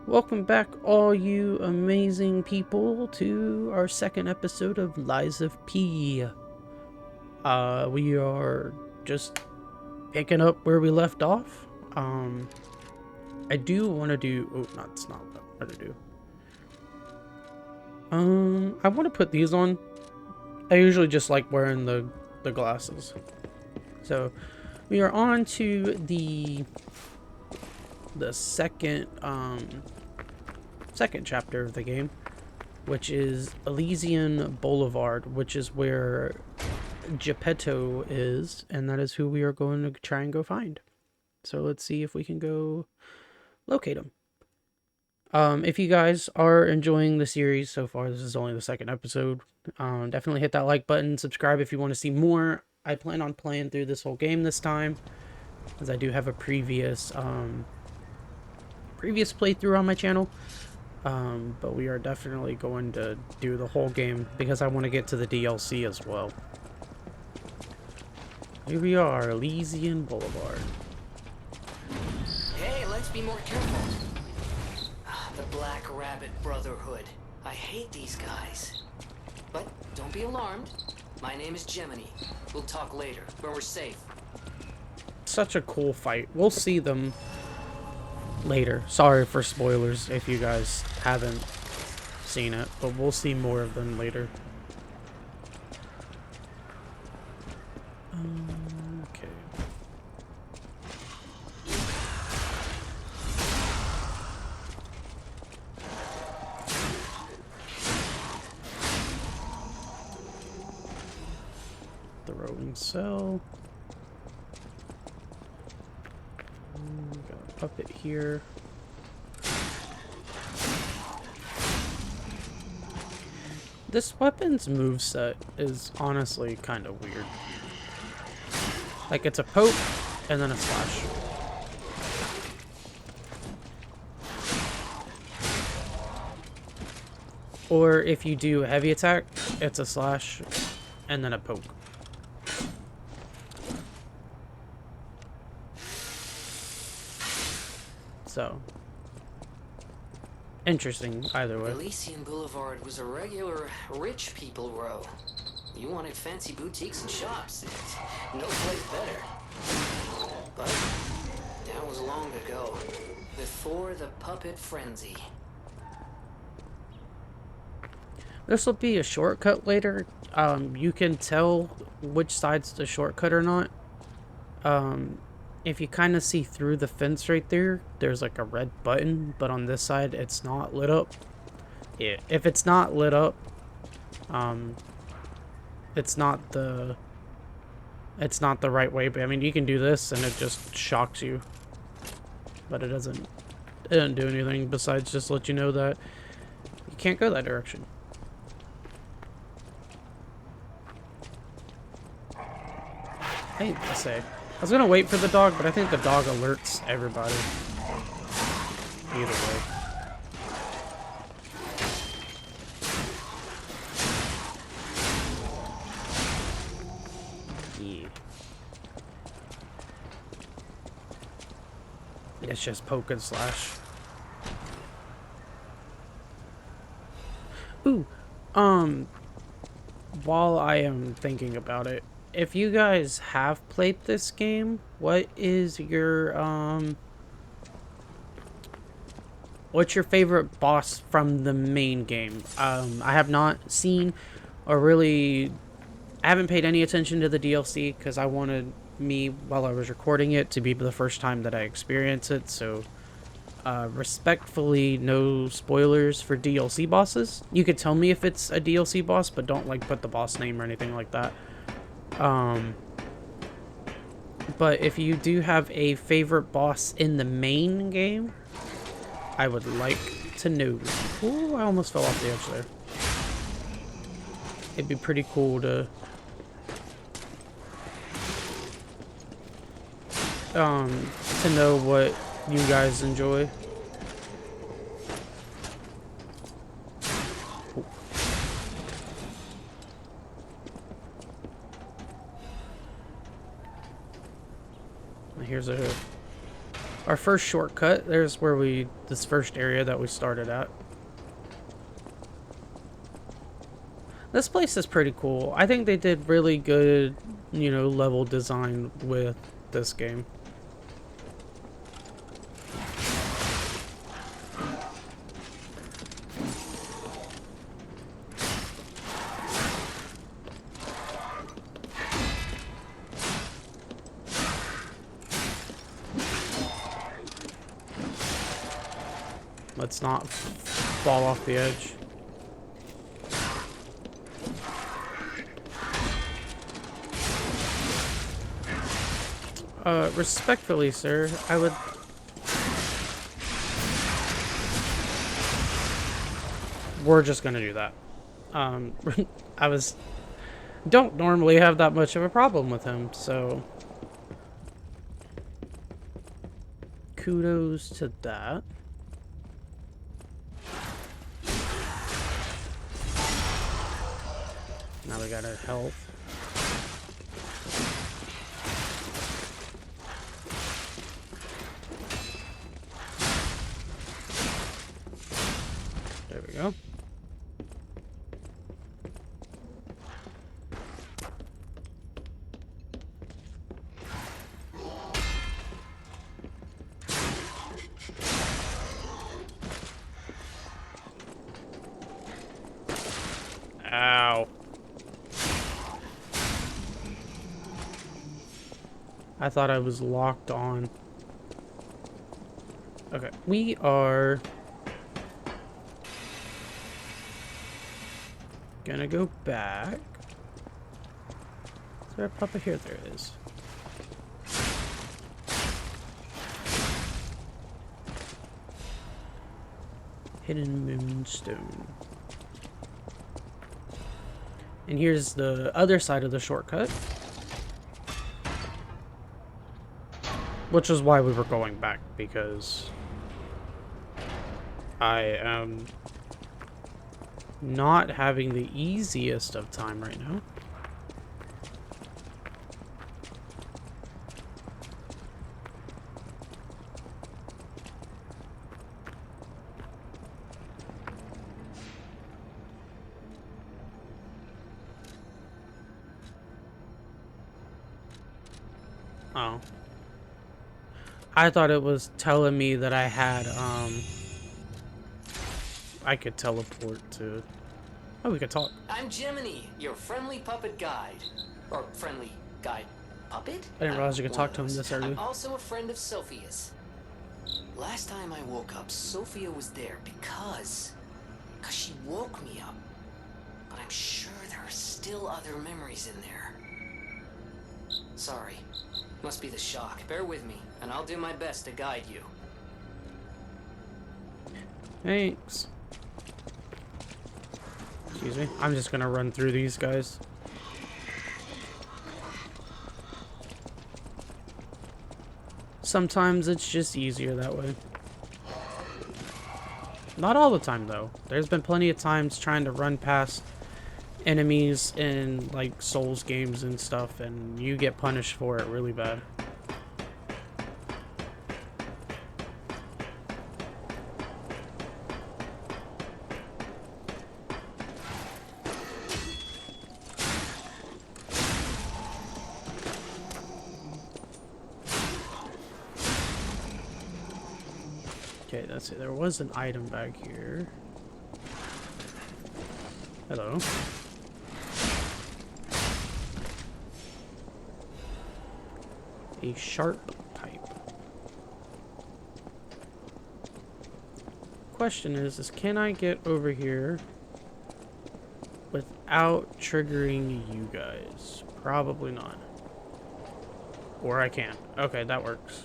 Welcome back, all you amazing people, to our second episode of Lies of P. We are just picking up where we left off. I do want to do. Oh, that's not what I want to do. I want to put these on. I usually just like wearing the glasses. So we are on to the second second chapter of the game, which is Elysion Boulevard, which is where Geppetto is, and that is who we are going to try and go find. So let's see if we can go locate him. If you guys are enjoying the series so far, this is only the second episode. Definitely hit that like button, subscribe if you want to see more. I plan on playing through this whole game this time, as I do have a previous playthrough on my channel. But we are definitely going to do the whole game because I want to get to the DLC as well. Here we are, Elysian Boulevard. Hey, let's be more careful. The Black Rabbit Brotherhood. I hate these guys. But don't be alarmed. My name is Gemini. We'll talk later, when we're safe. Such a cool fight. We'll see them later. Sorry for spoilers if you guys haven't seen it, but we'll see more of them later. Okay. Throwing cell. Got a puppet here. This weapon's moveset is honestly kind of weird. Like, it's a poke and then a slash. Or if you do heavy attack, it's a slash and then a poke. So, interesting either way. Elysion Boulevard was a regular rich people row. You wanted fancy boutiques and shops. No place better. But that was long ago, before the puppet frenzy. This will be a shortcut later. You can tell which side's the shortcut or not. If you kind of see through the fence right there, there's like a red button, but on this side it's not lit up. Yeah, if it's not lit up, it's not the right way. But I mean, you can do this and it just shocks you, but it doesn't do anything besides just let you know that you can't go that direction. Hey, I say, I was gonna wait for the dog, but I think the dog alerts everybody. Either way. Yeah. It's just poke and slash. Ooh, while I am thinking about it, if you guys have played this game, what is your what's your favorite boss from the main game? I have not seen or really I haven't paid any attention to the DLC because I wanted me, while I was recording it, to be the first time that I experience it, so respectfully, no spoilers for DLC bosses. You could tell me if it's a DLC boss, but don't like put the boss name or anything like that. But if you do have a favorite boss in the main game, I would like to know. Ooh, I almost fell off the edge there. It'd be pretty cool to know what you guys enjoy. Ooh. Here's a our first shortcut. There's where this first area that we started at. This place is pretty cool. I think they did really good, you know, level design with this game. Let's not fall off the edge. Respectfully, sir, I would... We're just gonna do that. Don't normally have that much of a problem with him, so... Kudos to that. Now we got our health. There we go. Ow. I thought I was locked on. Okay, we are gonna go back. Is there a puppet here? There it is. Hidden moonstone. And here's the other side of the shortcut. Which is why we were going back, because I am not having the easiest of time right now. Oh. I thought it was telling me that I had, I could teleport to... Oh, we could talk. I'm Jiminy, your friendly puppet guide. Or friendly guide puppet? I didn't realize you could talk to him One of this those. early. I'm also a friend of Sophia's. Last time I woke up, Sophia was there because she woke me up. But I'm sure there are still other memories in there. Sorry. Must be the shock. Bear with me, and I'll do my best to guide you. Thanks. Excuse me. I'm just gonna run through these guys. Sometimes it's just easier that way. Not all the time, though. There's been plenty of times trying to run past enemies in, like, Souls games and stuff, and you get punished for it really bad. Okay, that's it. There was an item back here. Hello. A sharp pipe. Question is can I get over here without triggering you guys? Probably not. Or I can. Okay, that works.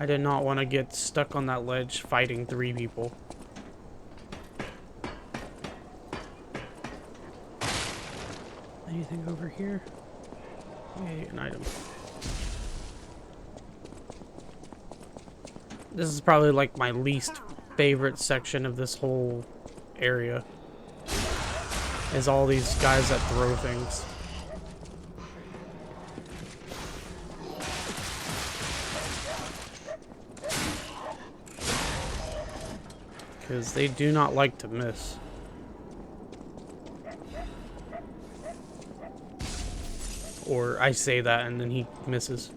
I did not want to get stuck on that ledge fighting 3 people. Anything over here? Hey, an item. This is probably like my least favorite section of this whole area. Is all these guys that throw things. because they do not like to miss. Or I say that and then he misses.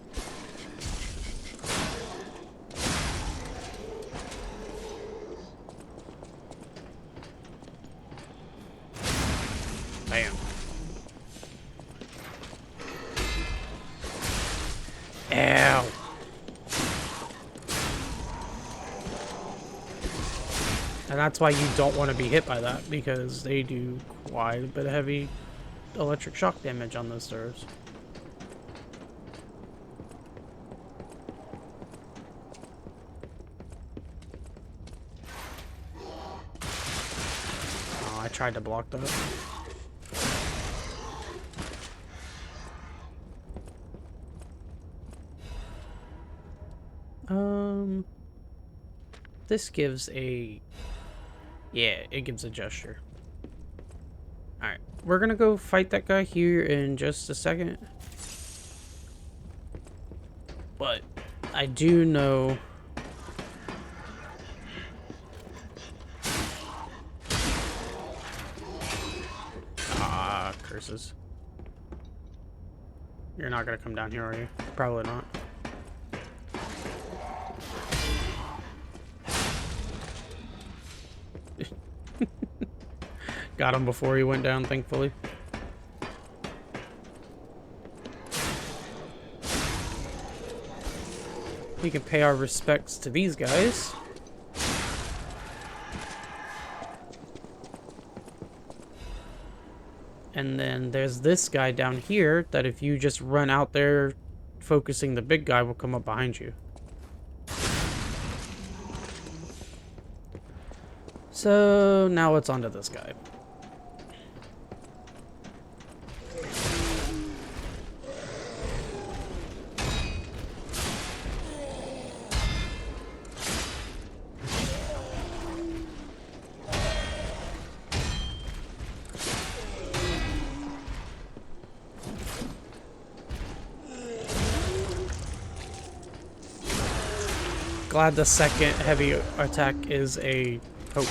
Bam. Ow. And that's why you don't want to be hit by that, because they do quite a bit of heavy electric shock damage on those stairs. Oh, I tried to block that. This gives a... Yeah, it gives a gesture. Alright, we're gonna go fight that guy here in just a second. But I do know... Ah, curses. You're not gonna come down here, are you? Probably not. Got him before he went down, thankfully. We can pay our respects to these guys. And then there's this guy down here that if you just run out there focusing the big guy will come up behind you. So now it's onto this guy. Glad the second heavy attack is a poke.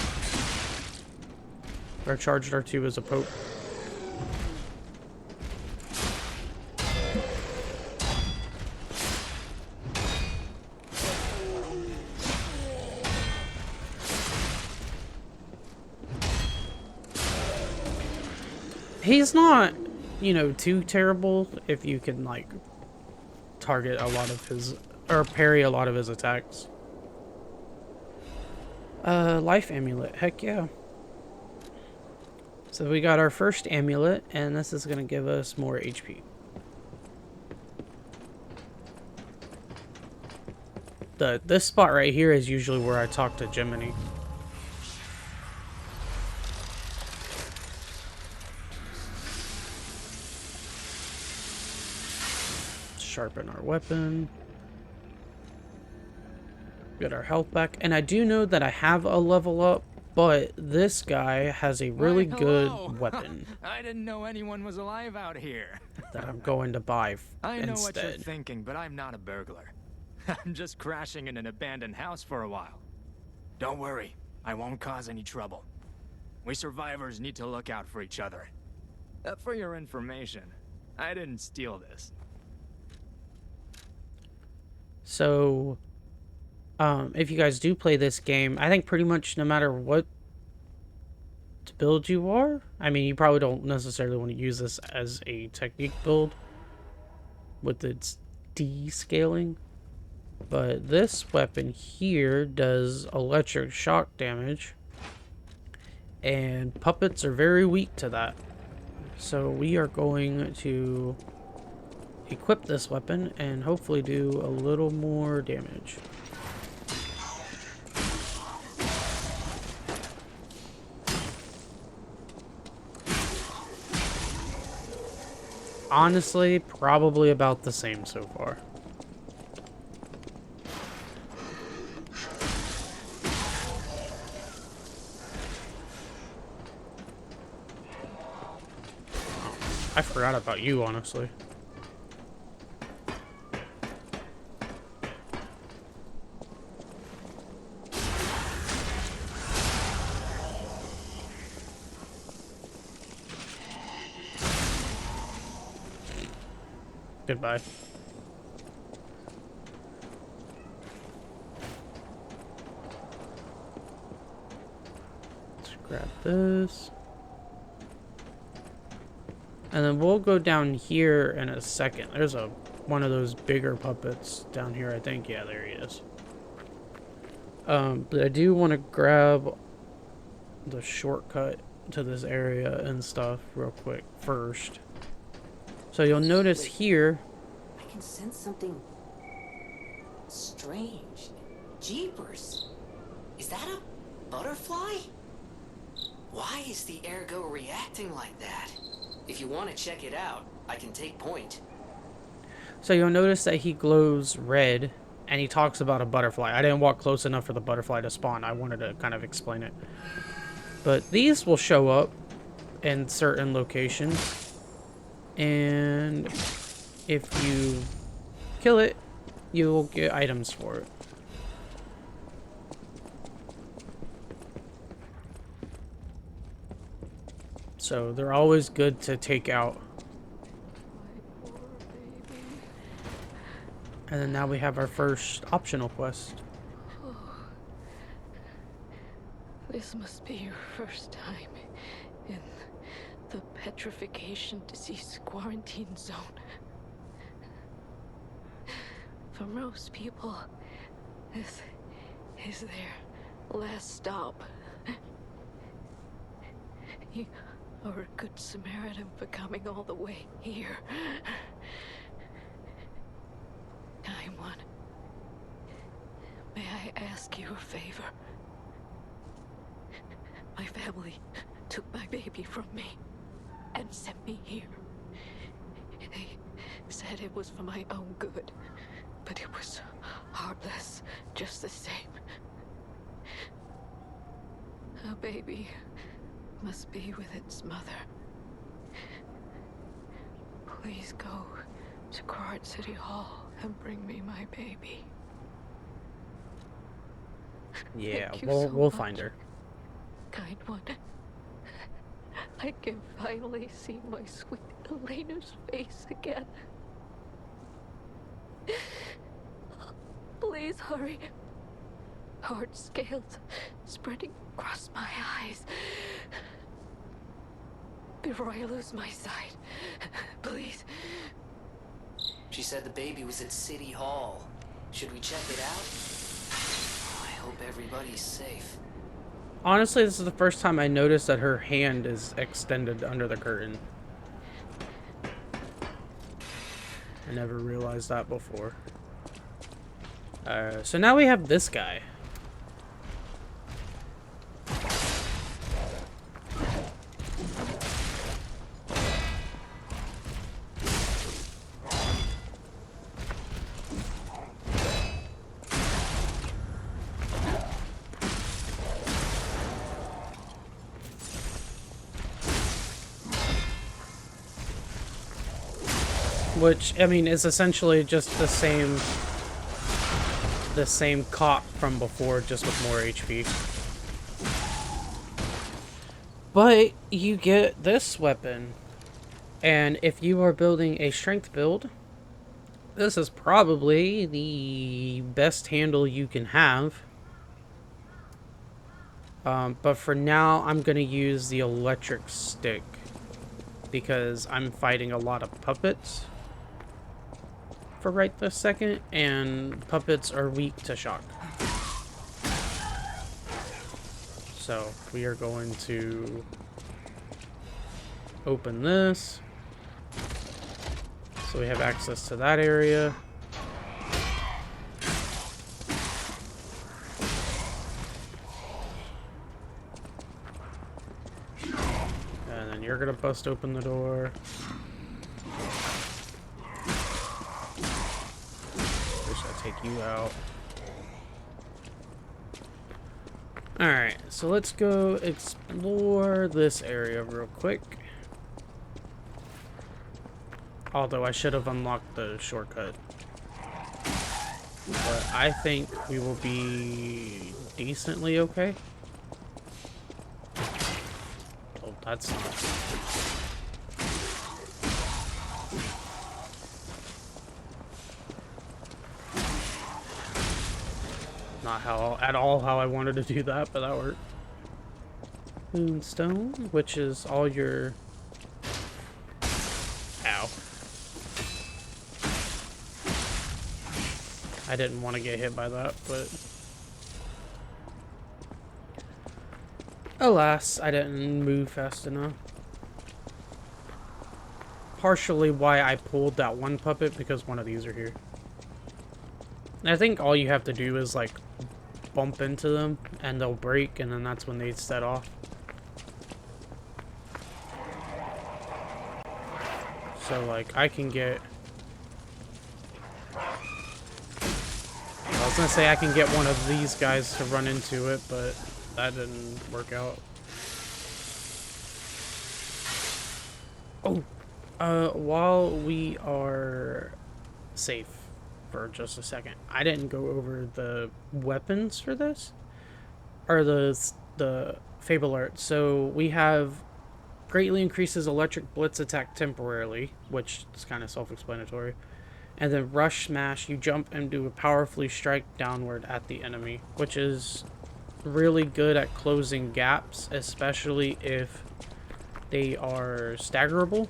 Our charged R2 is a poke. He's not, you know, too terrible if you can, like, target a lot of his, or parry a lot of his attacks. Life amulet, heck yeah. So we got our first amulet, and this is going to give us more HP. This spot right here is usually where I talk to Jiminy. Sharpen our weapon. Get our health back. And I do know that I have a level up, but this guy has a really good weapon. I didn't know anyone was alive out here. That I'm going to buy instead. I know what you're thinking, but I'm not a burglar. I'm just crashing in an abandoned house for a while. Don't worry, I won't cause any trouble. We survivors need to look out for each other. For your information, I didn't steal this. So, if you guys do play this game, I think pretty much no matter what build you are, I mean, you probably don't necessarily want to use this as a technique build with its descaling, but this weapon here does electric shock damage, and puppets are very weak to that. So we are going to equip this weapon and hopefully do a little more damage. Honestly, probably about the same so far. I forgot about you, honestly. Goodbye. Let's grab this. And then we'll go down here in a second. There's one of those bigger puppets down here, I think. Yeah, there he is. But I do want to grab the shortcut to this area and stuff real quick first. So you'll notice here... I can sense something strange. Jeepers. Is that a butterfly? Why is the ergo reacting like that? If you want to check it out, I can take point. So you'll notice that he glows red, and he talks about a butterfly. I didn't walk close enough for the butterfly to spawn. I wanted to kind of explain it. But these will show up in certain locations. And if you kill it, you'll get items for it. So they're always good to take out. And then now we have our first optional quest. Oh. This must be your first time in the petrification disease quarantine zone. For most people, this is their last stop. You are a good Samaritan for coming all the way here. Kind one, may I ask you a favor? My family took my baby from me and sent me here. They said it was for my own good, but it was heartless just the same. A baby must be with its mother. Please go to Krat City Hall and bring me my baby. Yeah, Thank you we'll so we'll much, find her. kind one. I can finally see my sweet Elena's face again. Please hurry. Hard scales spreading across my eyes. Before I lose my sight, please. She said the baby was at City Hall. Should we check it out? I hope everybody's safe. Honestly, this is the first time I noticed that her hand is extended under the curtain. I never realized that before. So now we have this guy. Which, I mean, is essentially just the same cop from before, just with more HP. But you get this weapon. And if you are building a strength build, this is probably the best handle you can have. But for now, I'm going to use the electric stick, because I'm fighting a lot of puppets for right this second, and puppets are weak to shock. So we are going to open this, so we have access to that area. And then you're gonna bust open the door. Take you out. Alright, so let's go explore this area real quick. Although I should have unlocked the shortcut. But I think we will be decently okay. Oh, that's not. not how at all how I wanted to do that, but that worked. Moonstone, which is all your... Ow. I didn't want to get hit by that, but... Alas, I didn't move fast enough. Partially why I pulled that one puppet, because one of these are here. And I think all you have to do is, like, bump into them, and they'll break, and then that's when they set off. So, like, I can get... I was gonna say I can get one of these guys to run into it, but that didn't work out. Oh! While we are safe for just a second, I didn't go over the weapons for this, or the Fable Alert. So we have greatly increases electric blitz attack temporarily, which is kind of self-explanatory, and then rush smash. You jump and do a powerfully strike downward at the enemy, which is really good at closing gaps, especially if they are staggerable.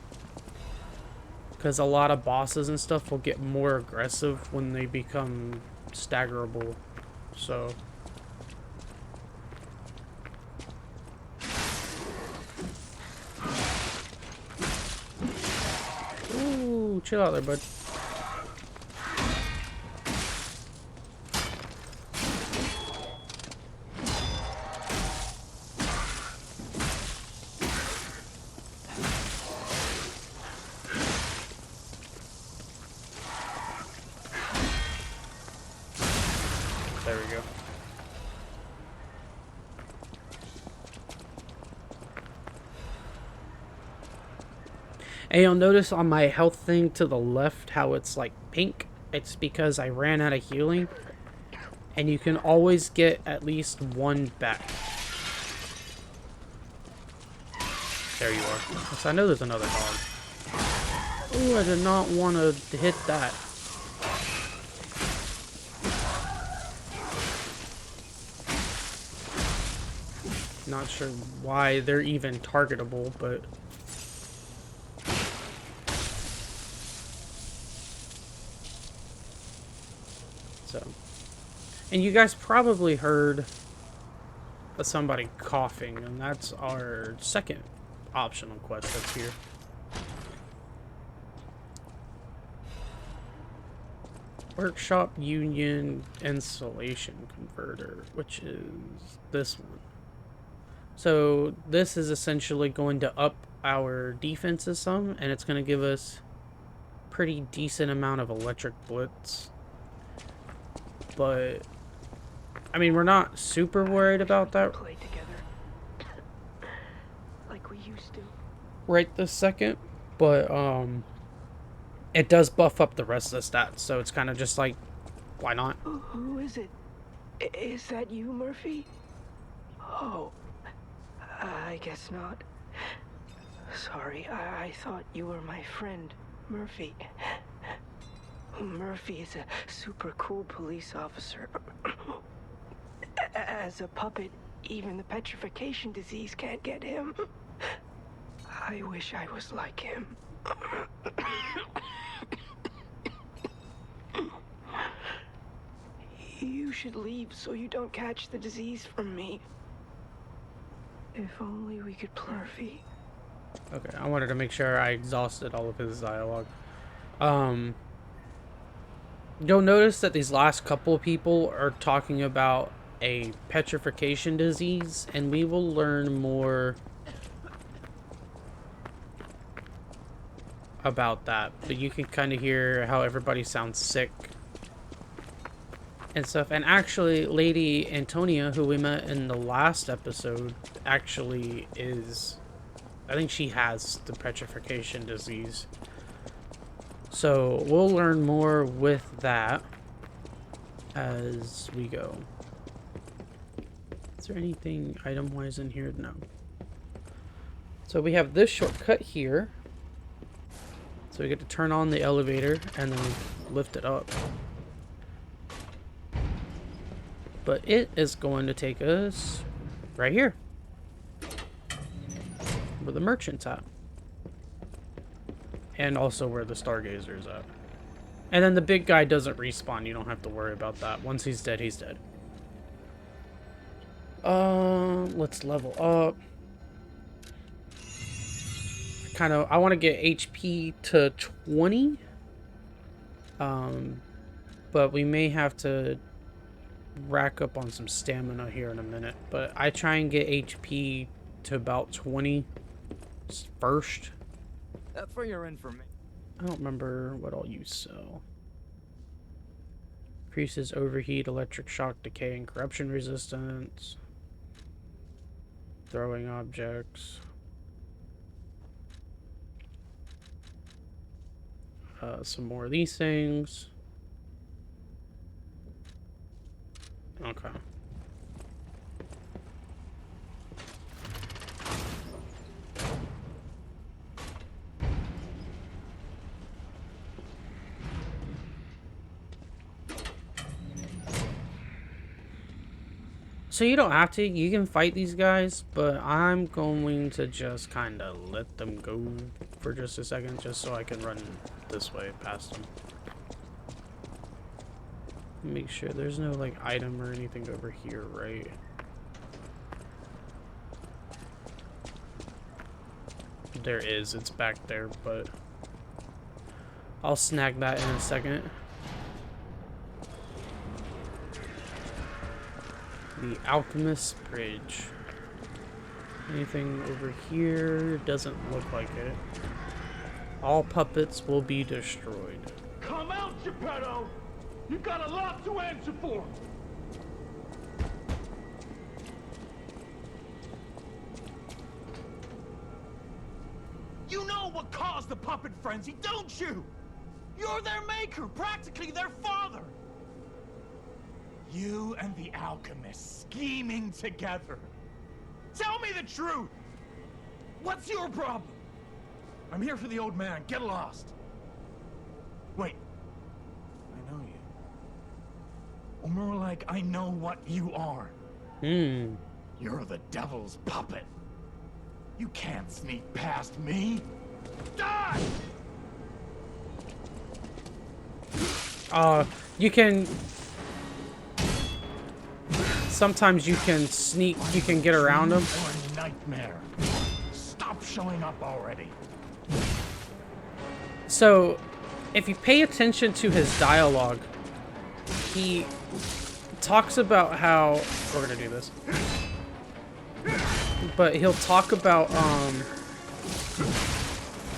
Because a lot of bosses and stuff will get more aggressive when they become staggerable. So... Ooh, chill out there, bud. There we go. And you'll notice on my health thing to the left how it's like pink. It's because I ran out of healing. And you can always get at least one back. There you are. So I know there's another dog. Ooh, I did not want to hit that. Not sure why they're even targetable, but... So... And you guys probably heard of somebody coughing, and that's our second optional quest that's here. Workshop Union Insulation Converter, which is this one. So this is essentially going to up our defenses some, and it's going to give us pretty decent amount of electric blitz. But I mean, we're not super worried about that. Play together like we used to. Right this second, but it does buff up the rest of the stats, so it's kind of just like, why not? Who is it? Is that you, Murphy? Oh, I guess not. Sorry, I thought you were my friend, Murphy. Murphy is a super cool police officer. As a puppet, even the petrification disease can't get him. I wish I was like him. You should leave so you don't catch the disease from me. If only we could play. Murphy. Okay, I wanted to make sure I exhausted all of his dialogue. You'll notice that these last couple of people are talking about a petrification disease, and we will learn more about that. But you can kind of hear how everybody sounds sick and stuff. And actually, Lady Antonia, who we met in the last episode, actually is... I think she has the petrification disease. So we'll learn more with that as we go. Is there anything item-wise in here? No. So we have this shortcut here. So we get to turn on the elevator and then lift it up. But it is going to take us right here. Where the merchant's at. And also where the Stargazer's at. And then the big guy doesn't respawn. You don't have to worry about that. Once he's dead, he's dead. Let's level up. I want to get HP to 20. But we may have to rack up on some stamina here in a minute. But I try and get HP to about 20 first. For your information. I don't remember what I'll use, so. Increases overheat, electric shock, decay, and corruption resistance. Throwing objects. Some more of these things. Okay. So you don't have to, you can fight these guys, but I'm going to just kind of let them go for just a second, just so I can run this way past them. Make sure there's no, like, item or anything over here, right? There is, it's back there, but I'll snag that in a second. The Alchemist's Bridge. Anything over here? Doesn't look like it. All puppets will be destroyed. Come out, Geppetto! You've got a lot to answer for! You know what caused the puppet frenzy, don't you? You're their maker, practically their father! You and the alchemist scheming together. Tell me the truth! What's your problem? I'm here for the old man. Get lost. Wait. I know you. Or more like, I know what you are. You're the devil's puppet. You can't sneak past me. Die! You can... Sometimes you can sneak, you can get around them. Or nightmare. Stop showing up already. So, if you pay attention to his dialogue, he talks about how... We're gonna do this. But he'll talk about,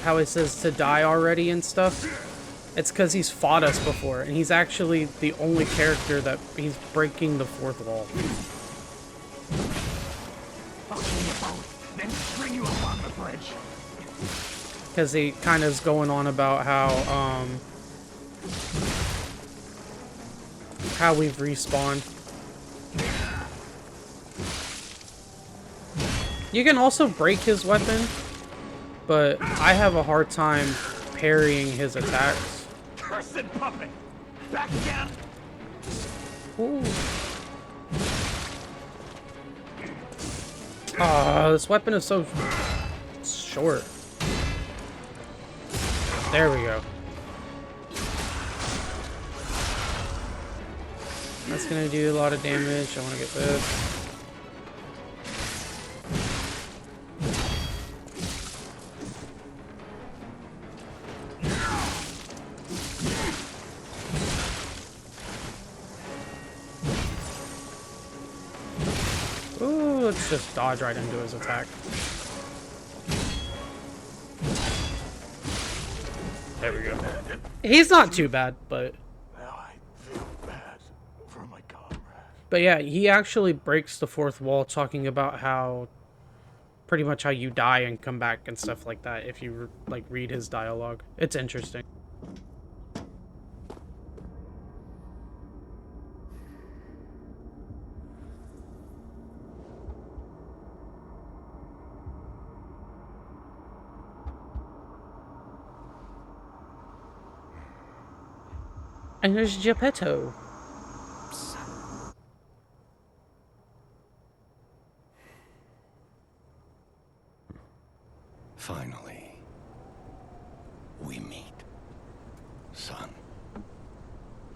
how he says to die already and stuff. It's because he's fought us before, and he's actually the only character that he's breaking the fourth wall. I'll kill you both, then bring you up on the bridge. Because he kind of is going on about how we've respawned. You can also break his weapon, but I have a hard time parrying his attacks. Cursed puppet! Back down! Ooh. This weapon is so short. There we go. That's gonna do a lot of damage. I want to get this. Ooh, let's just dodge right into his attack. There we go. He's not too bad, but... Now I feel bad for my comrade. But yeah, he actually breaks the fourth wall, talking about how... pretty much how you die and come back and stuff like that, if you, like, read his dialogue. It's interesting. And there's Geppetto. Finally, we meet. Son,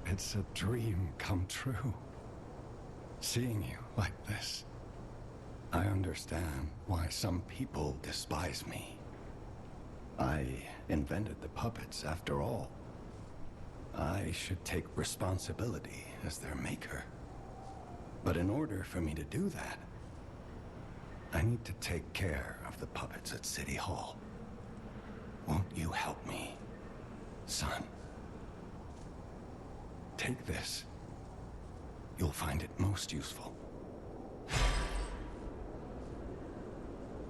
it's a dream come true. Seeing you like this. I understand why some people despise me. I invented the puppets after all. I should take responsibility as their maker. But in order for me to do that, I need to take care of the puppets at City Hall. Won't you help me, son? Take this. You'll find it most useful.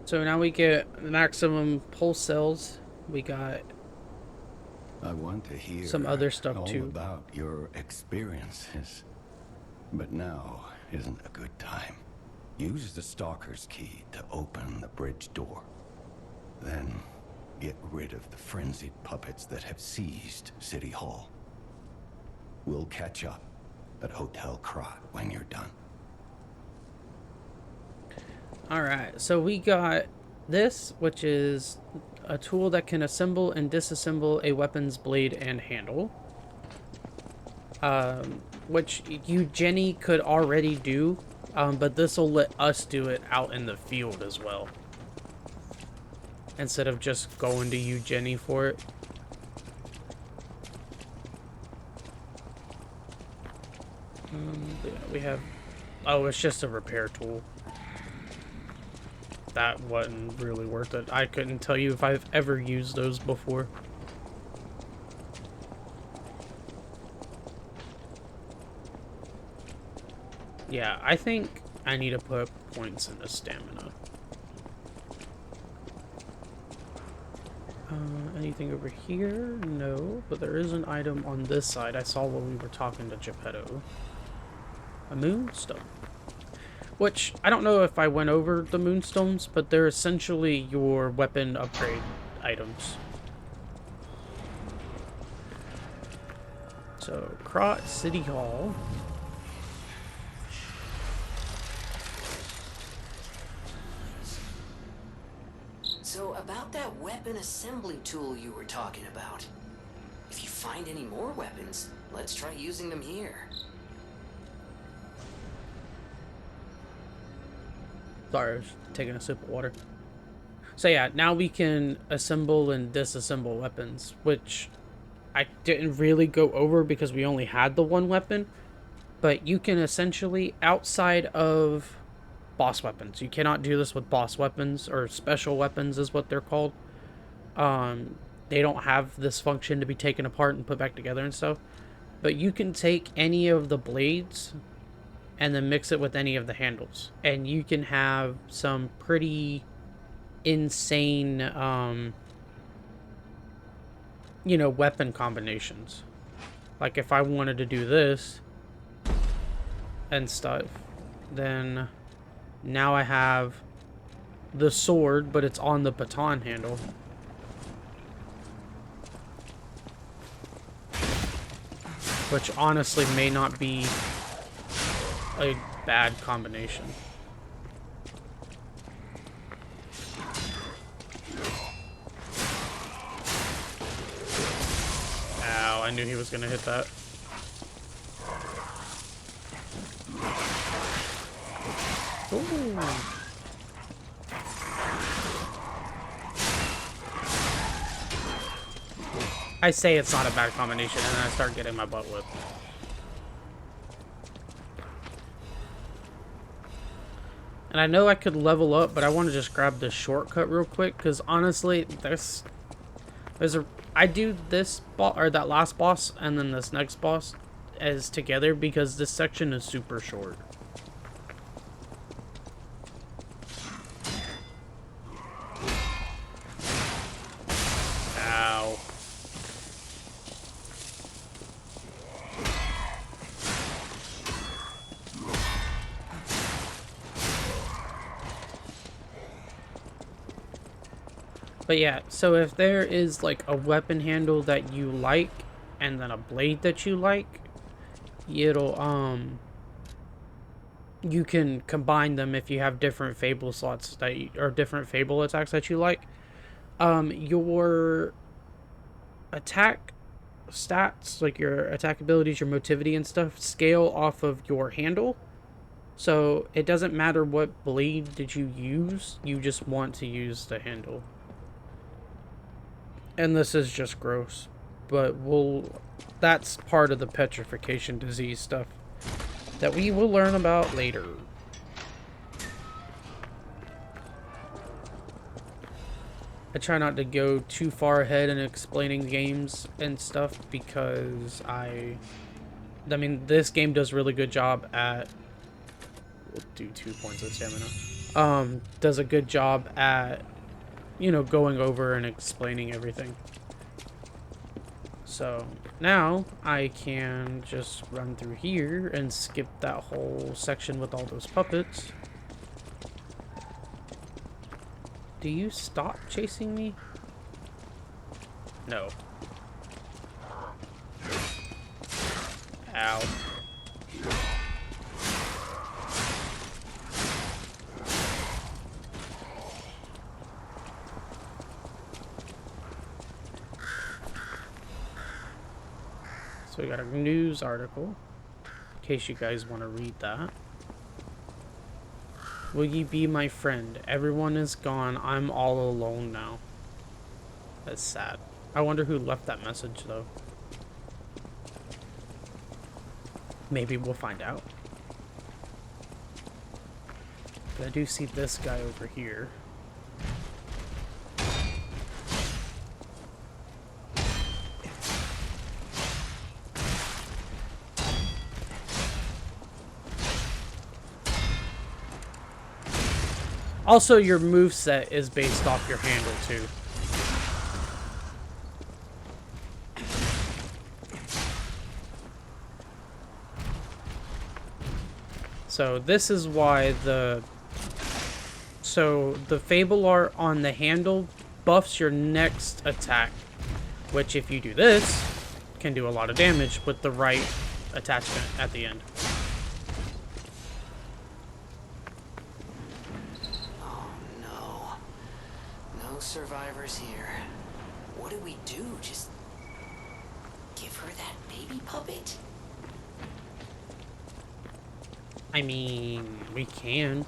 So now we get maximum pulse cells. We got I want to hear some other stuff all too. about your experiences. But now isn't a good time. Use the Stalker's key to open the bridge door. Then get rid of the frenzied puppets that have seized City Hall. We'll catch up at Hotel Krat when you're done. Alright, so we got this, which is a tool that can assemble and disassemble a weapon's blade and handle. Which you, Jenny, could already do, but this will let us do it out in the field as well. Instead of just going to you, Jenny, for it. Yeah, we have... Oh, it's just a repair tool. That wasn't really worth it. I couldn't tell you if I've ever used those before. Yeah, I think I need to put points into stamina. Anything over here? No, but there is an item on this side. I saw when we were talking to Geppetto. A moonstone. Which, I don't know if I went over the moonstones, but they're essentially your weapon upgrade items. So, Krat City Hall. So, about that weapon assembly tool you were talking about. If you find any more weapons, let's try using them here. Sorry, I was taking a sip of water. So yeah, now we can assemble and disassemble weapons, which I didn't really go over because we only had the one weapon. But you can essentially, outside of boss weapons, you cannot do this with boss weapons, or special weapons is what they're called. They don't have this function to be taken apart and put back together and stuff. But you can take any of the blades and then mix it with any of the handles, and you can have some pretty insane you know, weapon combinations. Like if I wanted to do this and stuff, then now I have the sword, but it's on the baton handle. Which honestly may not be a bad combination. Ow, I knew he was gonna hit that. Ooh. I say it's not a bad combination, and then I start getting my butt whipped. And I know I could level up, but I want to just grab this shortcut real quick, because honestly, I do this boss, or that last boss, and then this next boss as together, because this section is super short. Ow. But yeah, so if there is like a weapon handle that you like and then a blade that you like, it'll you can combine them if you have different fable slots that you, or different fable attacks that you like. Your attack stats, like your attack abilities, your motivity and stuff, scale off of your handle. So it doesn't matter what blade did you use, you just want to use the handle. And this is just gross, but that's part of the petrification disease stuff that we will learn about later. I try not to go too far ahead in explaining games and stuff because I mean, this game does really good job at, we'll do 2 points of stamina. Does a good job at, you know, going over and explaining everything. So now I can just run through here and skip that whole section with all those puppets. Do you stop chasing me? No. Ow. So we got a news article, in case you guys want to read that. Will ye be my friend? Everyone is gone. I'm all alone now. That's sad. I wonder who left that message, though. Maybe we'll find out. But I do see this guy over here. Also, your moveset is based off your handle, too. So, this is why the Fable Art on the handle buffs your next attack. Which, if you do this, can do a lot of damage with the right attachment at the end. Survivors here. What do we do? Just give her that baby puppet? I mean, we can.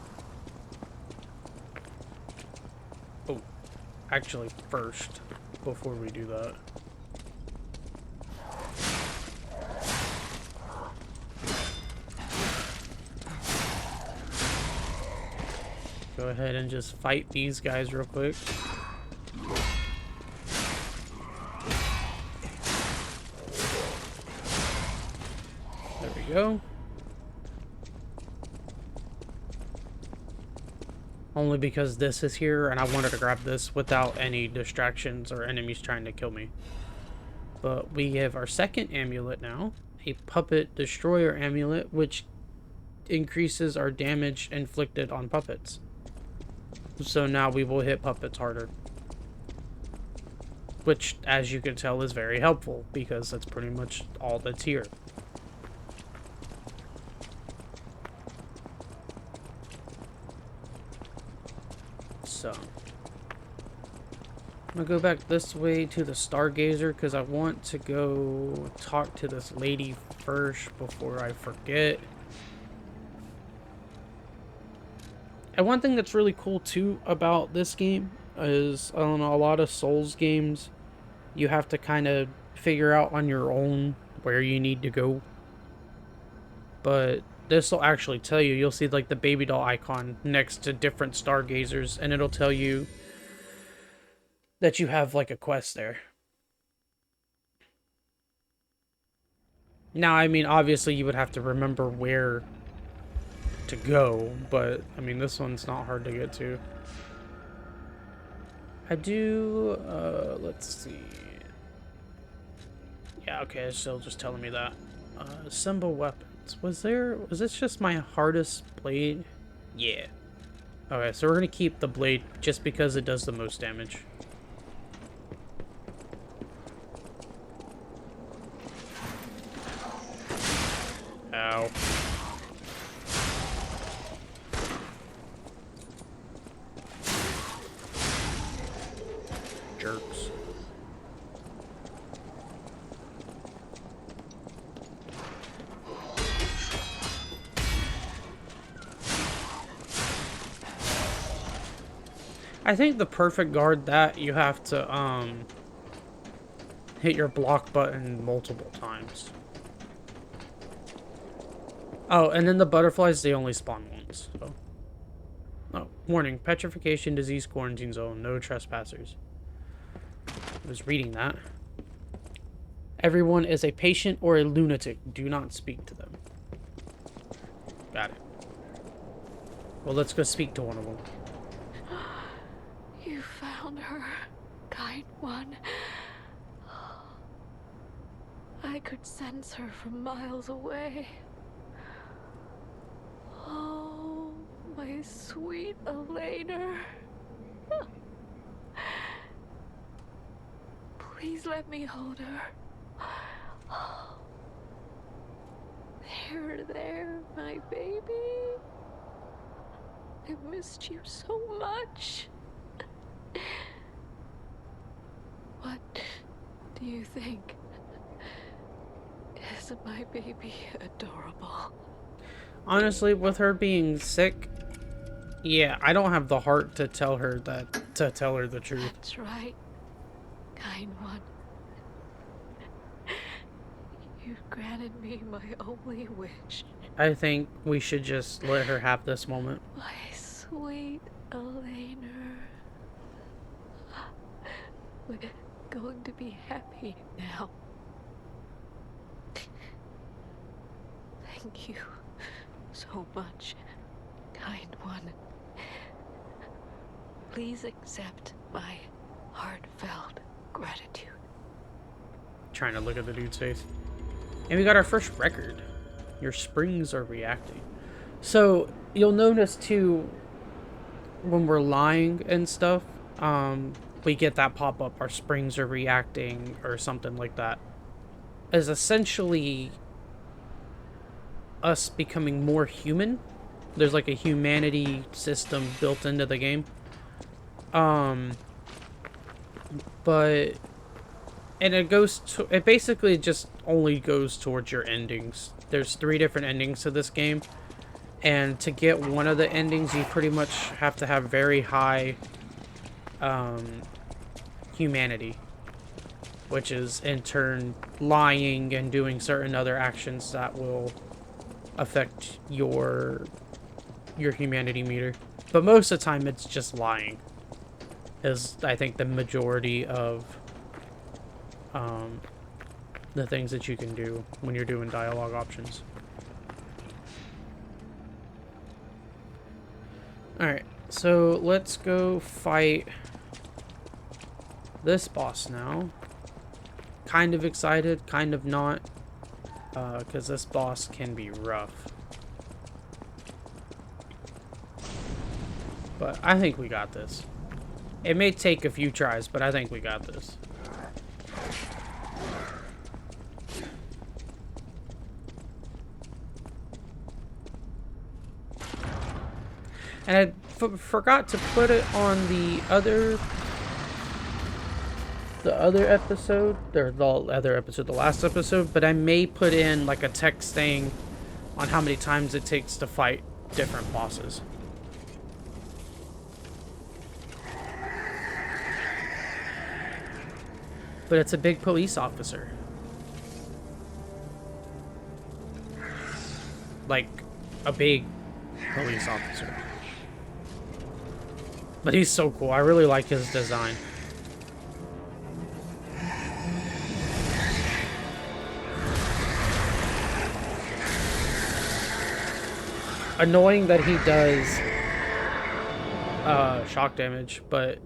Oh, actually, first, before we do that. Go ahead and just fight these guys real quick. Go. Only because this is here and I wanted to grab this without any distractions or enemies trying to kill me. But we have our second amulet now, a puppet destroyer amulet, which increases our damage inflicted on puppets. So now we will hit puppets harder. Which, as you can tell, is very helpful because that's pretty much all that's here. So, I'm gonna go back this way to the Stargazer because I want to go talk to this lady first before I forget. And one thing that's really cool too about this game is, I don't know, a lot of Souls games, you have to kind of figure out on your own where you need to go. But this will actually tell you. You'll see like the baby doll icon next to different Stargazers, and it'll tell you that you have like a quest there. Now, I mean, obviously you would have to remember where to go, but I mean, this one's not hard to get to. I do, let's see. Yeah, okay, it's still just telling me that. Assemble weapons. Was this just my hardest blade? Yeah. Okay, so we're gonna keep the blade just because it does the most damage. Ow. Jerks. I think the perfect guard that you have to hit your block button multiple times. Oh, and then the butterflies, they only spawn once. So. Oh, warning, petrification, disease, quarantine zone, no trespassers. I was reading that. Everyone is a patient or a lunatic. Do not speak to them. Got it. Well, let's go speak to one of them. You found her, kind one. I could sense her from miles away. Oh, my sweet Elena. Please let me hold her. There, my baby. I missed you so much. What do you think? Isn't my baby adorable? Honestly, with her being sick, yeah, I don't have the heart to tell her the truth. That's right, kind one. You've granted me my only wish. I think we should just let her have this moment. My sweet Elena. We're going to be happy now. Thank you so much, kind one. Please accept my heartfelt gratitude. Trying to look at the dude's face. And we got our first record. Your springs are reacting. So you'll notice too, when we're lying and stuff, we get that pop up. Our springs are reacting or something like that. Is essentially us becoming more human. There's like a humanity system built into the game. But and it basically just only goes towards your endings. There's 3 different endings to this game, and to get one of the endings you pretty much have to have very high humanity, which is in turn lying and doing certain other actions that will affect your humanity meter. But most of the time it's just lying is, I think, the majority of the things that you can do when you're doing dialogue options. Alright, so let's go fight this boss now. Kind of excited, kind of not, because this boss can be rough. But I think we got this. It may take a few tries, but I think we got this. And I forgot to put it on the other episode, or the last episode, but I may put in like a text thing on how many times it takes to fight different bosses. But it's a big police officer. Like, a big police officer. But he's so cool. I really like his design. Annoying that he does shock damage, but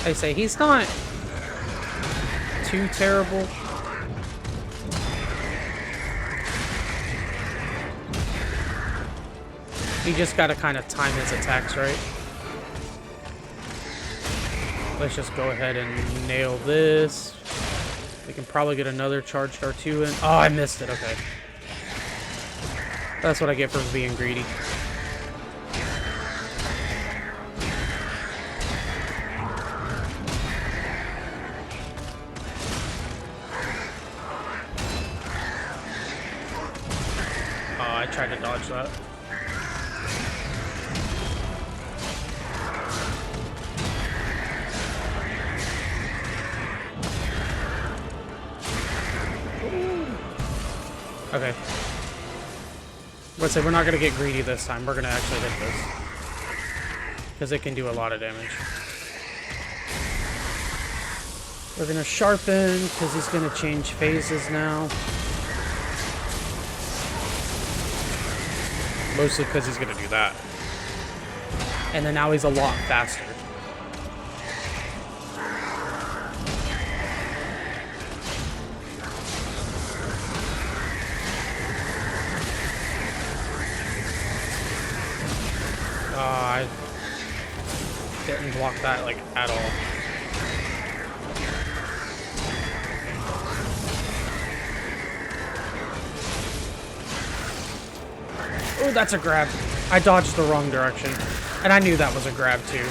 I say he's not too terrible. You just gotta kind of time his attacks right. Let's just go ahead and nail this. We can probably get another charged R2 in. Oh, I missed it. Okay. That's what I get for being greedy. Oh, I tried to dodge that. Okay. Let's say we're not going to get greedy this time. We're going to actually hit this. Because it can do a lot of damage. We're going to sharpen because he's going to change phases now. Mostly because he's going to do that. And then now he's a lot faster. I didn't block that, like, at all. Oh, that's a grab. I dodged the wrong direction. And I knew that was a grab, too.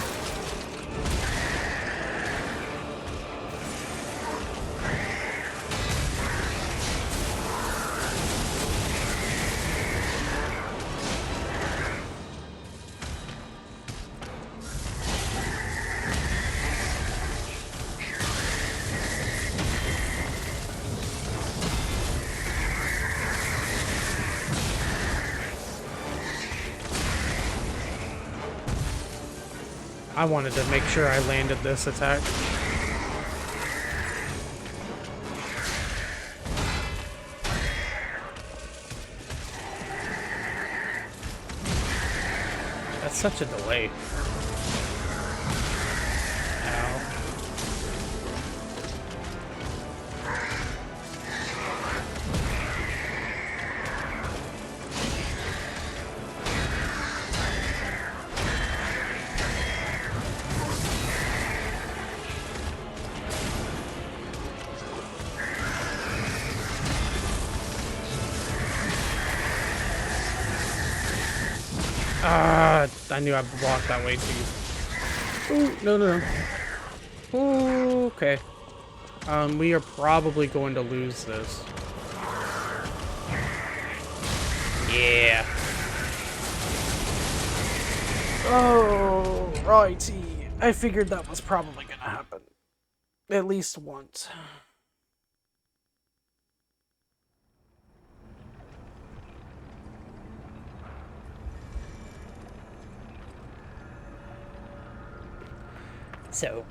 I wanted to make sure I landed this attack. That's such a delay. Ow. I knew I blocked that way too. Ooh, no, no, no. Ooh, okay. We are probably going to lose this. Yeah. Oh, righty. I figured that was probably gonna happen. At least once. So,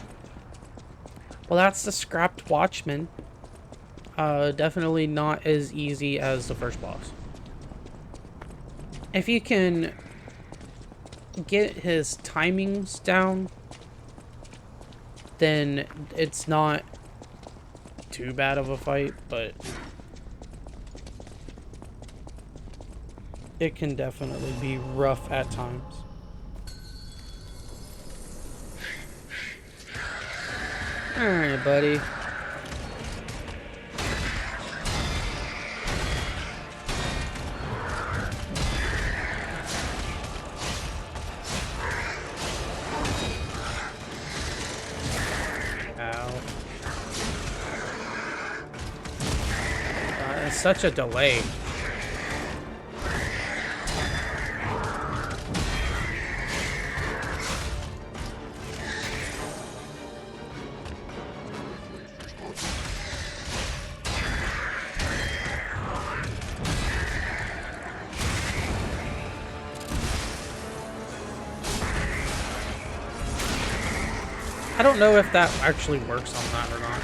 well, that's the Scrapped Watchman. Definitely not as easy as the first boss. If you can get his timings down, then it's not too bad of a fight, but it can definitely be rough at times. Alright, buddy. Ow. It's such a delay. I don't know if that actually works on that or not.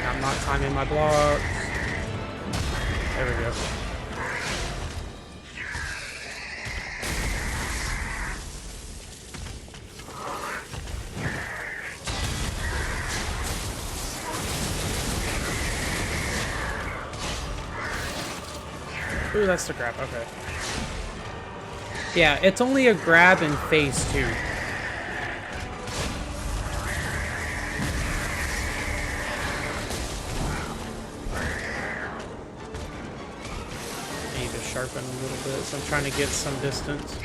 I'm not timing my blocks. There we go. Ooh, that's the grab. Okay. Yeah, it's only a grab in phase 2. I need to sharpen a little bit, so I'm trying to get some distance.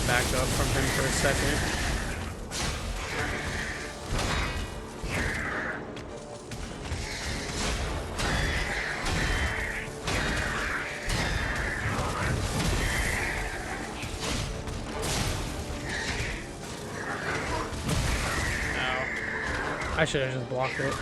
Back up from him for a second. Ow. I should have just blocked it.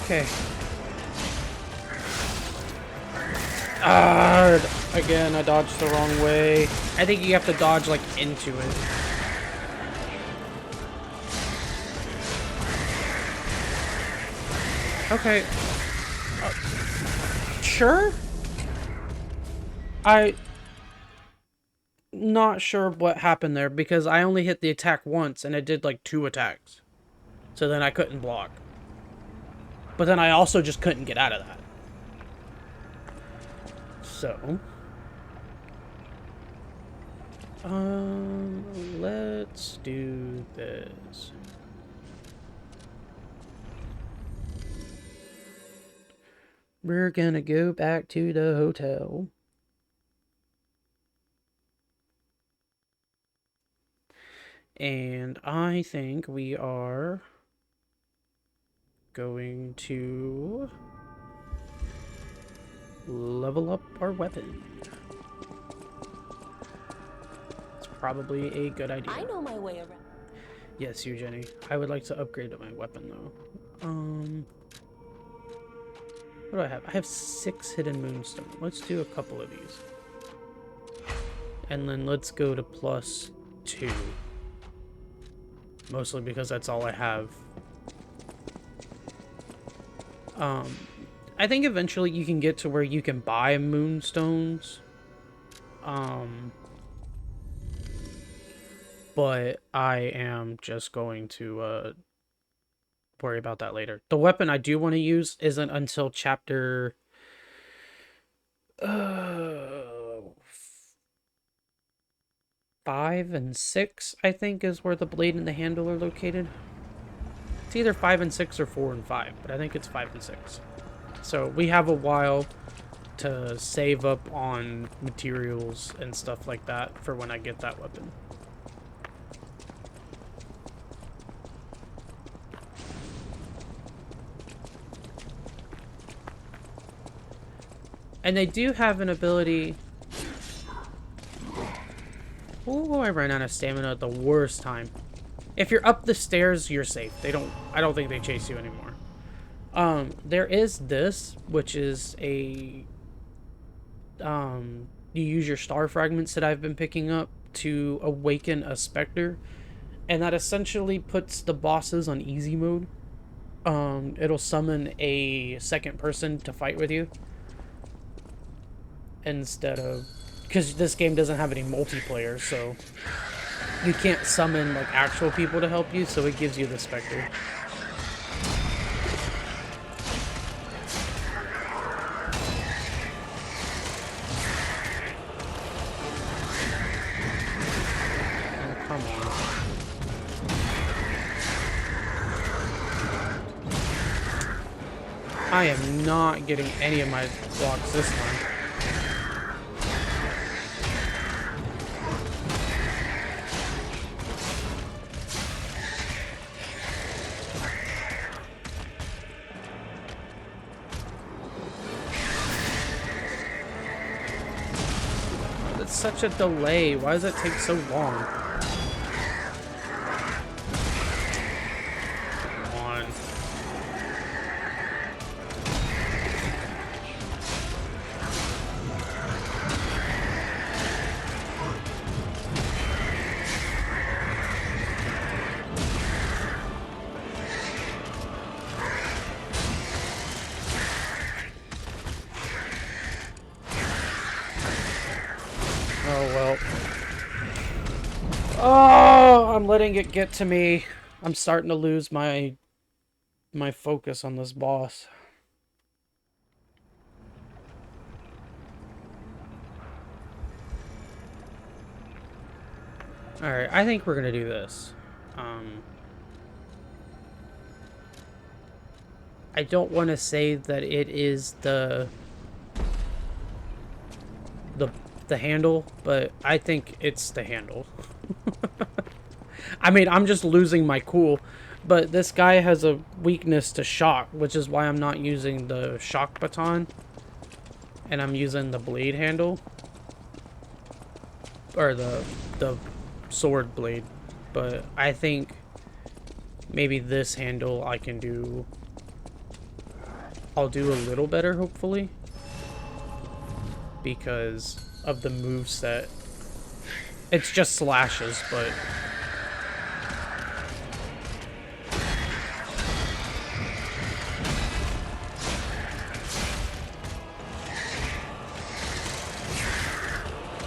Okay. Again, I dodged the wrong way. I think you have to dodge, like, into it. Okay. Sure? Not sure what happened there, because I only hit the attack once, and it did, like, 2 attacks. So then I couldn't block. But then I also just couldn't get out of that. So, let's do this. We're gonna go back to the hotel. And I think we are going to level up our weapon. It's probably a good idea. I know my way around. Yes, you, Jenny. I would like to upgrade my weapon, though. What do I have? I have 6 hidden moonstone. Let's do a couple of these. And then let's go to +2. Mostly because that's all I have. I think eventually you can get to where you can buy moonstones. But I am just going to worry about that later. The weapon I do want to use isn't until chapter 5 and 6, I think, is where the blade and the handle are located. It's either 5 and 6 or 4 and 5, but I think it's 5 and 6. So we have a while to save up on materials and stuff like that for when I get that weapon. And they do have an ability... Oh, I ran out of stamina at the worst time. If you're up the stairs, you're safe. I don't think they chase you anymore. There is this, which is a... you use your star fragments that I've been picking up to awaken a specter. And that essentially puts the bosses on easy mode. It'll summon a second person to fight with you. Instead of... Because this game doesn't have any multiplayer, so... You can't summon, like, actual people to help you, so it gives you the specter. Oh, come on. I am not getting any of my blocks this time. That's such a delay. Why does it take so long? Come on. Oh, well. Oh, I'm letting it get to me. I'm starting to lose my focus on this boss. Alright, I think we're gonna do this. I don't want to say that it is the handle, but I think it's the handle. I mean, I'm just losing my cool, but this guy has a weakness to shock, which is why I'm not using the shock baton, and I'm using the blade handle, or the sword blade. But I think maybe this handle I can do. I'll do a little better, hopefully, because of the moveset. It's just slashes, but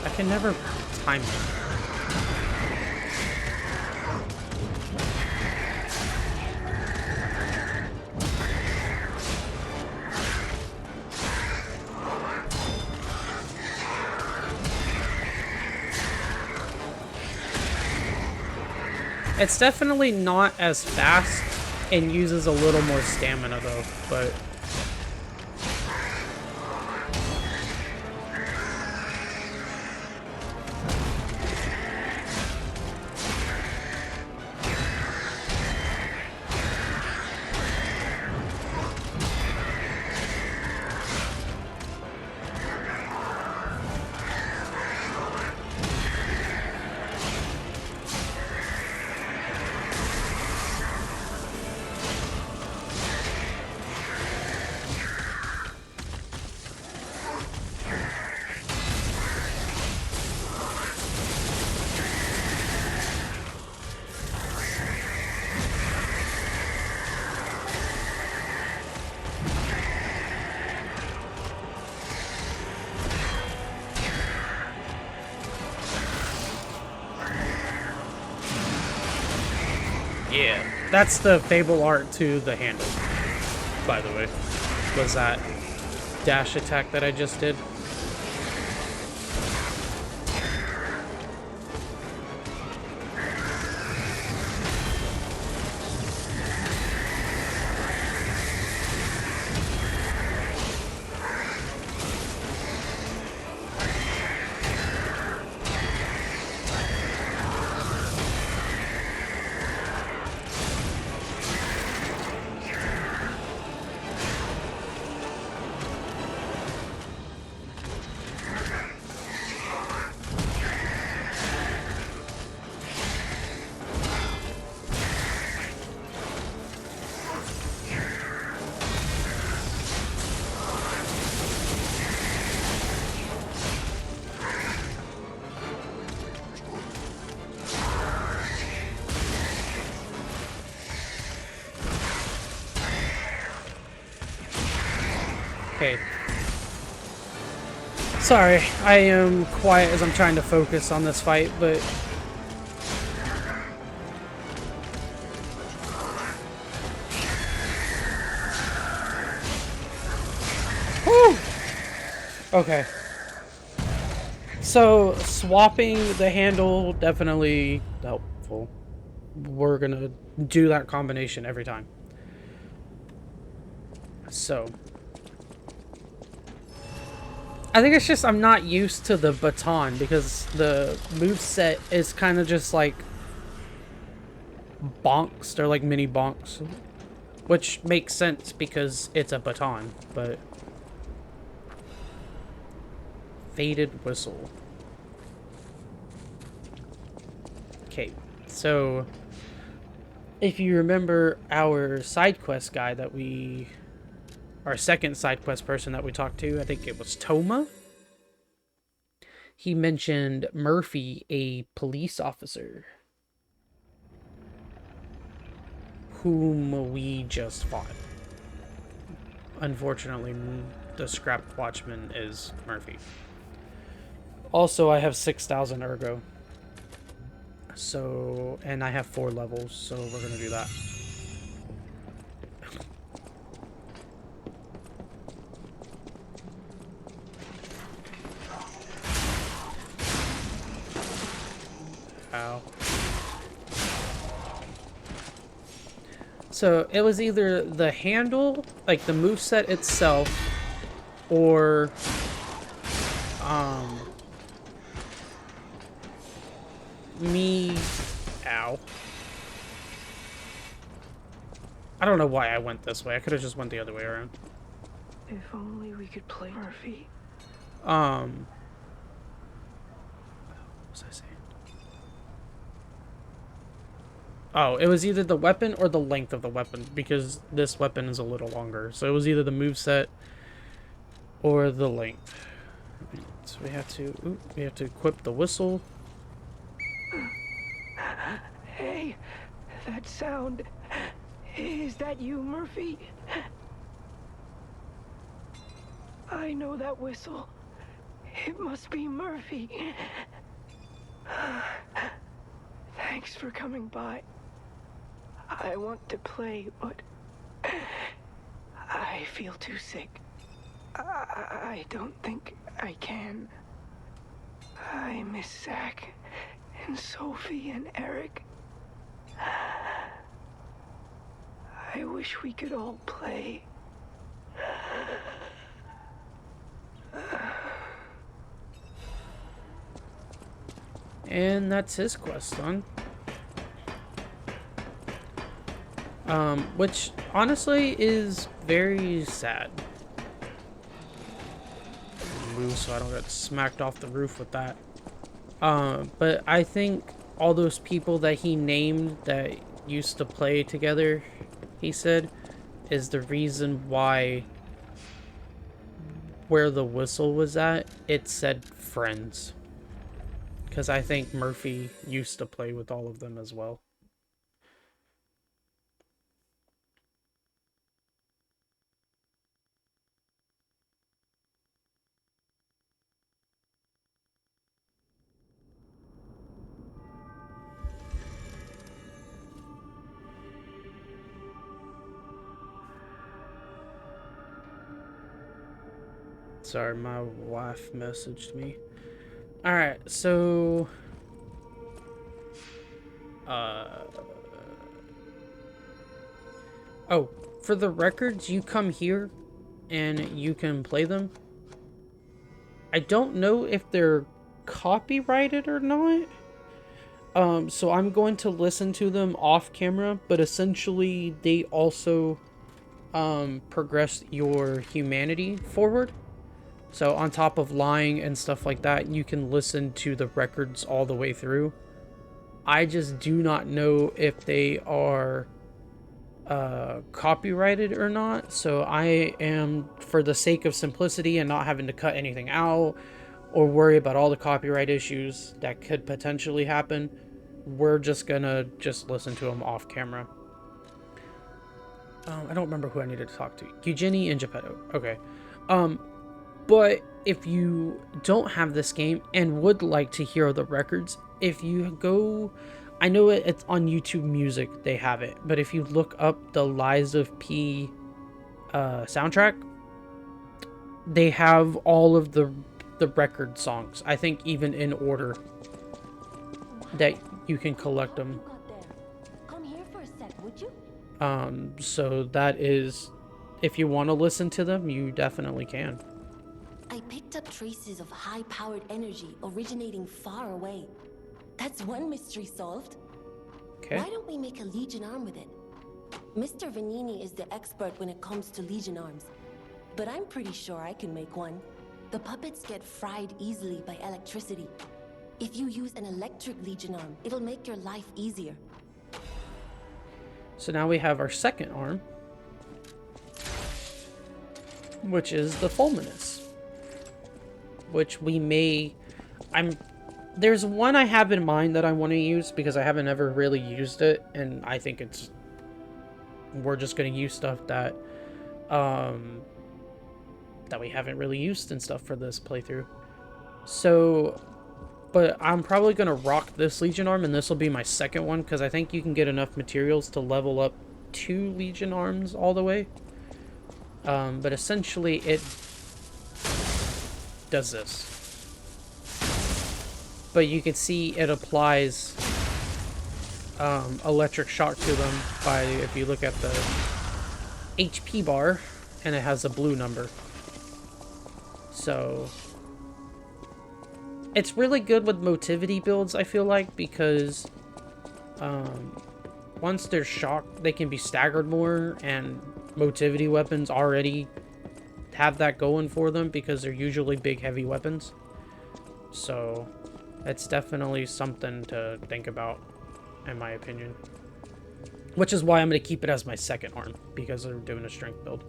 I can never time it. It's definitely not as fast and uses a little more stamina though, but yeah, that's the Fable art to the handle, by the way, was that dash attack that I just did. Okay. Sorry, I am quiet as I'm trying to focus on this fight, but woo! Okay. So, swapping the handle, definitely helpful. We're gonna do that combination every time. So, I think it's just I'm not used to the baton because the moveset is kind of just like bonks. They're like mini bonks, which makes sense because it's a baton, but Faded Whistle. Okay, so if you remember our side quest guy that our second side quest person that we talked to, I think it was Toma. He mentioned Murphy, a police officer, whom we just fought. Unfortunately, the scrapped watchman is Murphy. Also, I have 6,000 ergo. So, and I have 4 levels, so we're gonna do that. Ow. So, it was either the handle, like the moveset itself, or me. Ow. I don't know why I went this way. I could have just went the other way around. If only we could play Murphy. What was I saying? Oh, it was either the weapon or the length of the weapon, because this weapon is a little longer. So it was either the moveset or the length. So we have to equip the whistle. Hey, that sound. Is that you, Murphy? I know that whistle. It must be Murphy. Thanks for coming by. I want to play, but I feel too sick. I don't think I can. I miss Zach and Sophie and Eric. I wish we could all play. And that's his quest done. Which honestly is very sad. Move so I don't get smacked off the roof with that. But I think all those people that he named that used to play together, he said, is the reason why where the whistle was at, it said friends. Because I think Murphy used to play with all of them as well. Sorry, my wife messaged me. Alright, so... Oh, for the records, you come here and you can play them. I don't know if they're copyrighted or not. So I'm going to listen to them off camera, but essentially they also progress your humanity forward. So on top of lying and stuff like that, you can listen to the records all the way through. I just do not know if they are copyrighted or not. So I am, for the sake of simplicity and not having to cut anything out or worry about all the copyright issues that could potentially happen, we're just gonna listen to them off camera. I don't remember who I needed to talk to. Eugenie and Geppetto. Okay. But if you don't have this game and would like to hear the records, if you go, I know it's on YouTube Music, they have it, but if you look up the Lies of P soundtrack, they have all of the record songs, I think even in order, that you can collect them. Come here for a sec, would you? So that is, if you want to listen to them, you definitely can. I picked up traces of high-powered energy originating far away. That's one mystery solved. Okay. Why don't we make a Legion arm with it? Mr. Vanini is the expert when it comes to Legion arms, but I'm pretty sure I can make one. The puppets get fried easily by electricity. If you use an electric Legion arm, it'll make your life easier. So now we have our second arm, which is the Fulminous, which we may... There's one I have in mind that I want to use because I haven't ever really used it, and I think it's... We're just going to use stuff that that we haven't really used and stuff for this playthrough. So, but I'm probably going to rock this Legion arm, and this will be my second one, because I think you can get enough materials to level up 2 Legion arms all the way. But essentially it does this. But you can see it applies electric shock to them by, if you look at the HP bar, and it has a blue number. So it's really good with motivity builds, I feel like, because once they're shocked, they can be staggered more, and motivity weapons already have that going for them because they're usually big, heavy weapons. So it's definitely something to think about, in my opinion. Which is why I'm going to keep it as my second arm, because they're doing a strength build.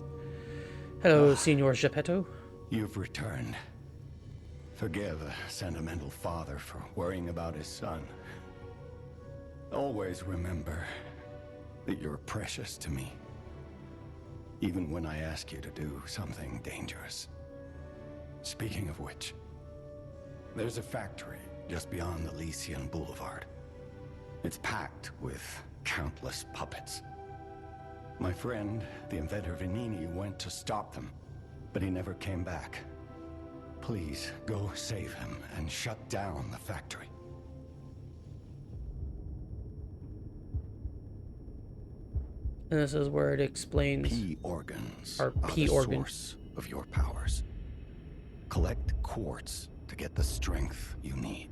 Hello, Senor Geppetto. You've returned. Forgive a sentimental father for worrying about his son. Always remember that you're precious to me, even when I ask you to do something dangerous. Speaking of which, there's a factory just beyond Elysion Boulevard. It's packed with countless puppets. My friend, the inventor Vanini, went to stop them, but he never came back. Please, go save him and shut down the factory. And this is where it explains... P organs Or are P the organ. source of your powers. Collect quartz to get the strength you need.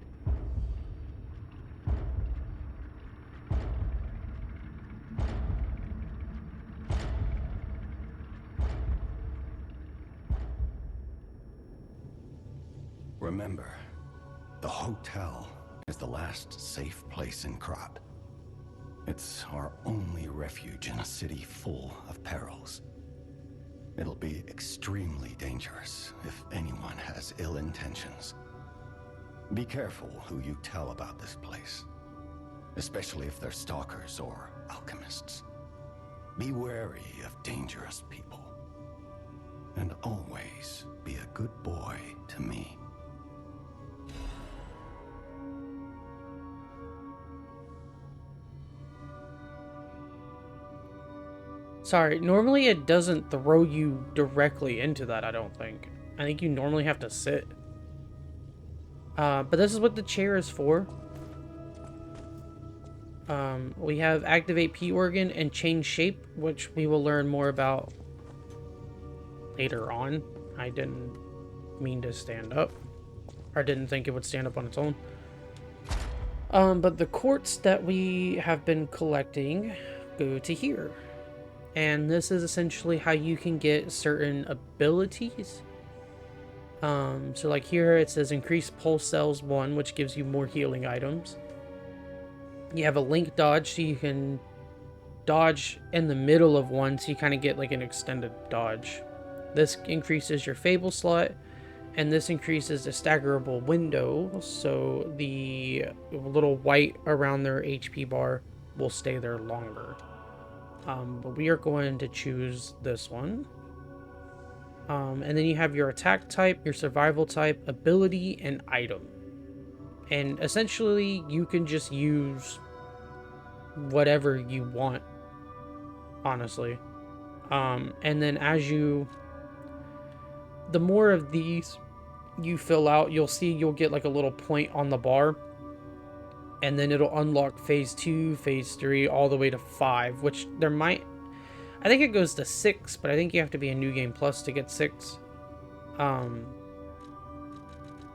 Remember, the hotel is the last safe place in Krat. It's our only refuge in a city full of perils. It'll be extremely dangerous if anyone has ill intentions. Be careful who you tell about this place, especially if they're stalkers or alchemists. Be wary of dangerous people. And always be a good boy to me. Sorry, normally it doesn't throw you directly into that, I don't think. I think you normally have to sit. But this is what the chair is for. We have activate P organ and change shape, which we will learn more about later on. I didn't mean to stand up. Or didn't think it would stand up on its own. But the quartz that we have been collecting go to here. And this is essentially how you can get certain abilities. So like here it says increase pulse cells 1, which gives you more healing items. You have a link dodge, so you can dodge in the middle of one, so you kind of get like an extended dodge. This increases your fable slot, and this increases the staggerable window, so the little white around their HP bar will stay there longer. But we are going to choose this one. And then you have your attack type, your survival type, ability, and item. And essentially, you can just use whatever you want, honestly. And then as you... The more of these you fill out, you'll see you'll get like a little point on the bar. And then it'll unlock phase 2, phase 3, all the way to 5, which there might... I think it goes to 6, but I think you have to be a New Game Plus to get 6. But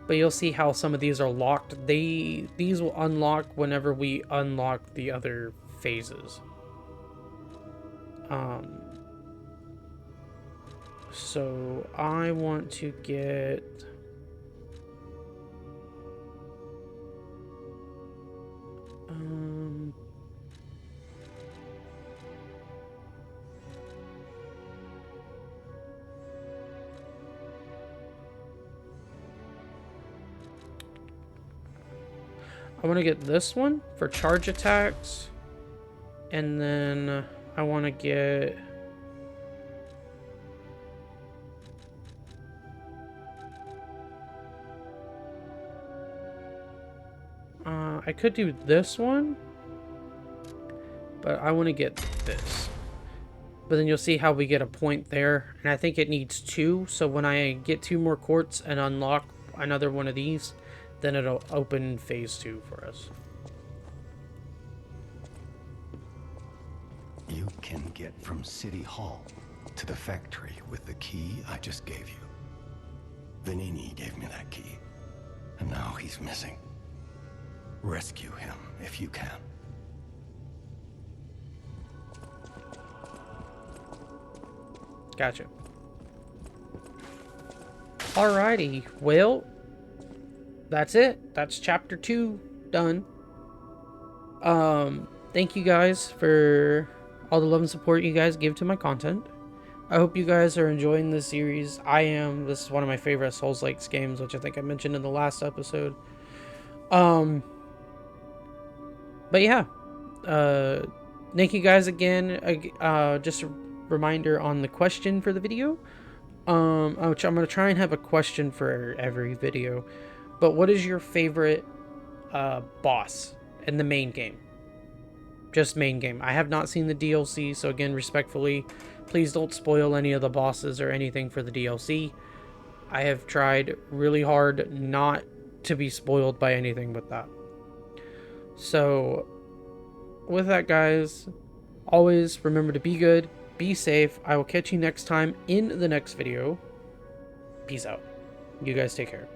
you'll see how some of these are locked. These will unlock whenever we unlock the other phases. So I want to get... I want to get this one for charge attacks. And then I want to get... I could do this one. But I want to get this. But then you'll see how we get a point there. And I think it needs 2. So when I get 2 more quartz and unlock another one of these, then it'll open phase 2 for us. You can get from City Hall to the factory with the key I just gave you. Vanini gave me that key. And now he's missing. Rescue him if you can. Gotcha. Alrighty, well, that's it. That's chapter 2 done. Thank you guys for all the love and support you guys give to my content. I hope you guys are enjoying this series. I am. This is one of my favorite Souls-like games, which I think I mentioned in the last episode. But yeah, thank you guys again. Just a reminder on the question for the video. Which I'm gonna try and have a question for every video. But what is your favorite boss in the main game? Just main game. I have not seen the DLC, so again, respectfully, please don't spoil any of the bosses or anything for the DLC. I have tried really hard not to be spoiled by anything with that. So, with that, guys, always remember to be good, be safe. I will catch you next time in the next video. Peace out. You guys take care.